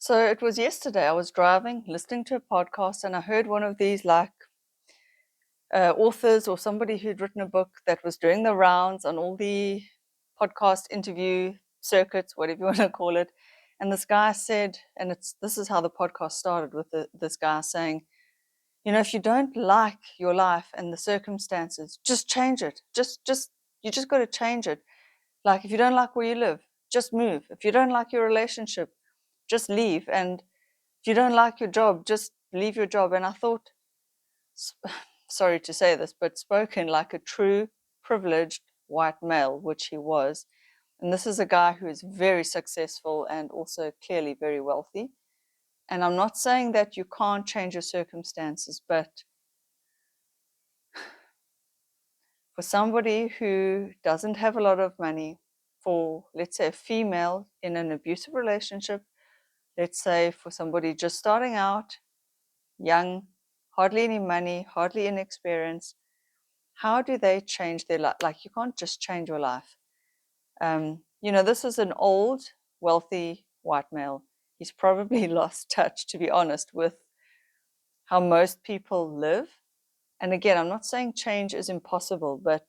So it was yesterday. I was driving, listening to a podcast, and I heard one of these authors or somebody who'd written a book that was doing the rounds on all the podcast interview circuits, whatever you want to call it. And this guy said, and this is how the podcast started with this guy saying, if you don't like your life and the circumstances, just change it. You just got to change it. Like if you don't like where you live, just move. If you don't like your relationship, just leave. And if you don't like your job, just leave your job. And I thought, sorry to say this, but spoken like a true privileged white male, which he was. And this is a guy who is very successful and also clearly very wealthy. And I'm not saying that you can't change your circumstances, but for somebody who doesn't have a lot of money, for, let's say, a female in an abusive relationship, let's say for somebody just starting out, young, hardly any money, hardly any experience, how do they change their life? Like, you can't just change your life. This is an old, wealthy white male. He's probably lost touch, to be honest, with how most people live. And again, I'm not saying change is impossible, but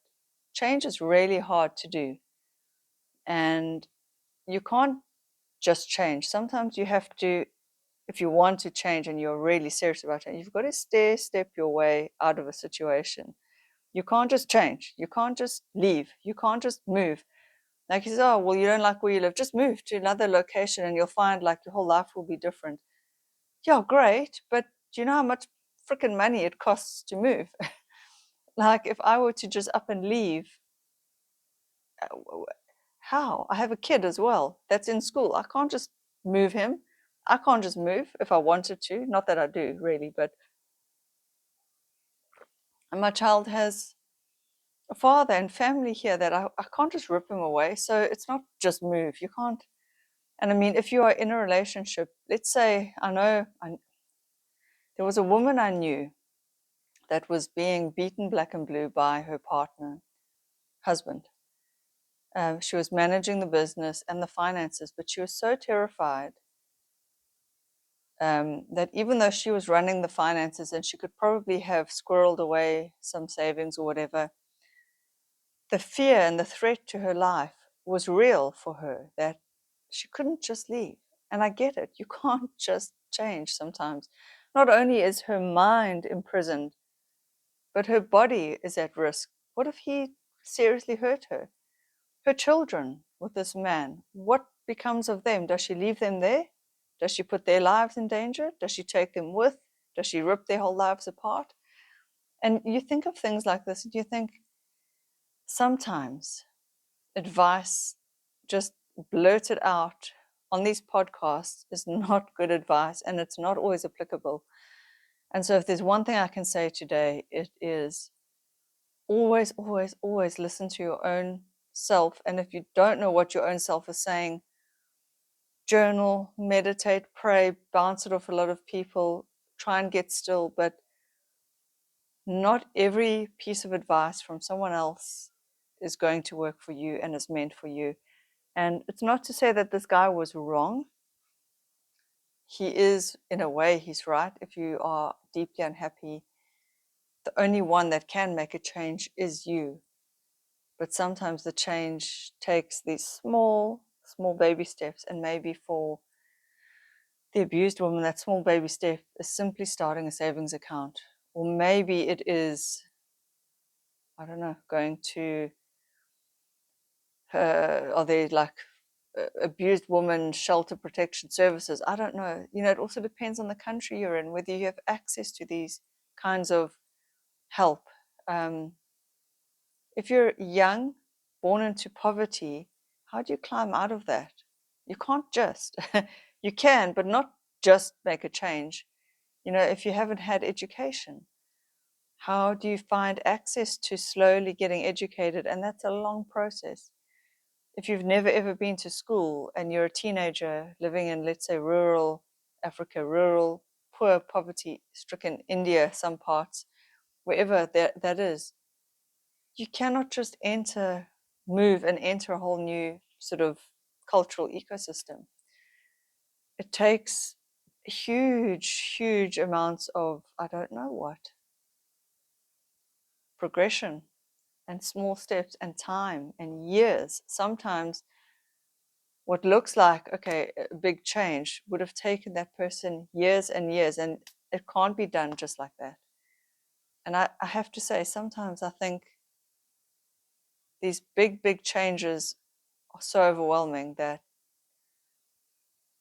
change is really hard to do. And you can't just change. Sometimes you have to, if you want to change and you're really serious about it, you've got to step your way out of a situation. You can't just change. You can't just leave. You can't just move. Like he says, oh, well, you don't like where you live. Just move to another location and you'll find like your whole life will be different. Yeah, great. But do you know how much freaking money it costs to move? Like if I were to just up and leave, how? I have a kid as well that's in school. I can't just move him. I can't just move if I wanted to. Not that I do really, but my child has a father and family here that I can't just rip him away. So it's not just move. You can't. And I mean, if you are in a relationship, let's say, there was a woman I knew that was being beaten black and blue by her husband. She was managing the business and the finances, but she was so terrified that even though she was running the finances and she could probably have squirreled away some savings or whatever, the fear and the threat to her life was real for her, that she couldn't just leave. And I get it. You can't just change sometimes. Not only is her mind imprisoned, but her body is at risk. What if he seriously hurt her? Her children with this man, what becomes of them? Does she leave them there? Does she put their lives in danger? Does she take them with? Does she rip their whole lives apart? And you think of things like this and you think sometimes advice just blurted out on these podcasts is not good advice and it's not always applicable. And so if there's one thing I can say today, it is always, always, always listen to your own self. And if you don't know what your own self is saying, journal, meditate, pray, bounce it off a lot of people, try and get still. But not every piece of advice from someone else is going to work for you and is meant for you. And it's not to say that this guy was wrong. He is, in a way, he's right. If you are deeply unhappy, the only one that can make a change is you. But sometimes the change takes these small, small baby steps. And maybe for the abused woman, that small baby step is simply starting a savings account. Or maybe it is, I don't know, going to, are they like abused woman shelter protection services? I don't know. It also depends on the country you're in, whether you have access to these kinds of help. If you're young, born into poverty, how do you climb out of that? You can't just. You can, but not just make a change. If you haven't had education, how do you find access to slowly getting educated? And that's a long process. If you've never ever been to school and you're a teenager living in, let's say, rural Africa, rural, poor, poverty-stricken India, some parts, wherever that is, you cannot just move and enter a whole new sort of cultural ecosystem. It takes huge amounts of, I don't know what, progression and small steps and time and years. Sometimes what looks like, okay, a big change would have taken that person years and years, and it can't be done just like that. And I have to say, sometimes I think these big changes are so overwhelming that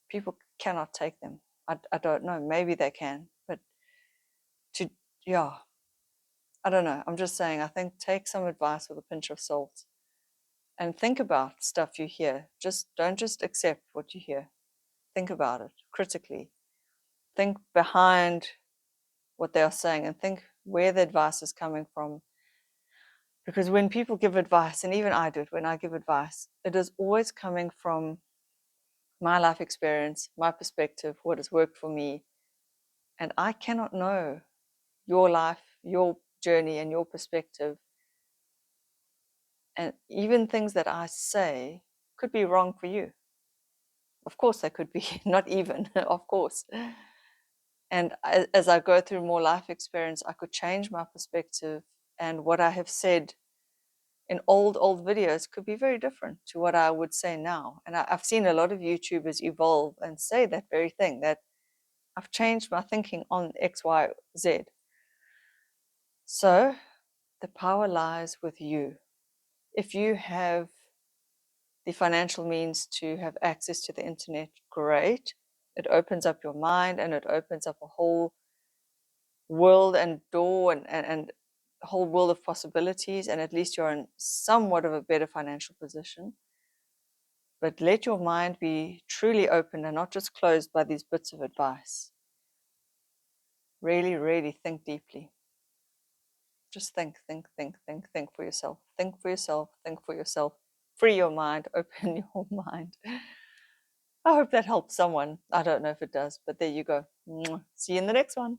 people cannot take them. I don't know, maybe they can, but to, yeah, I don't know. I'm just saying, I think take some advice with a pinch of salt and think about stuff you hear. Just don't just accept what you hear. Think about it critically. Think behind what they are saying and think where the advice is coming from. Because when people give advice, and even I do it when I give advice, it is always coming from my life experience, my perspective, what has worked for me. And I cannot know your life, your journey, and your perspective. And even things that I say could be wrong for you. Of course, they could be, not even, of course. And as I go through more life experience, I could change my perspective. And what I have said in old videos could be very different to what I would say now. And I've seen a lot of YouTubers evolve and say that very thing, that I've changed my thinking on X, Y, Z. So the power lies with you. If you have the financial means to have access to the internet, great. It opens up your mind and it opens up a whole world and door and a whole world of possibilities. And at least you're in somewhat of a better financial position. But let your mind be truly open and not just closed by these bits of advice. Really think deeply. Just think for yourself. Think for yourself, think for yourself. Free your mind, open your mind. I hope that helps someone. I don't know if it does, but there you go. See you in the next one.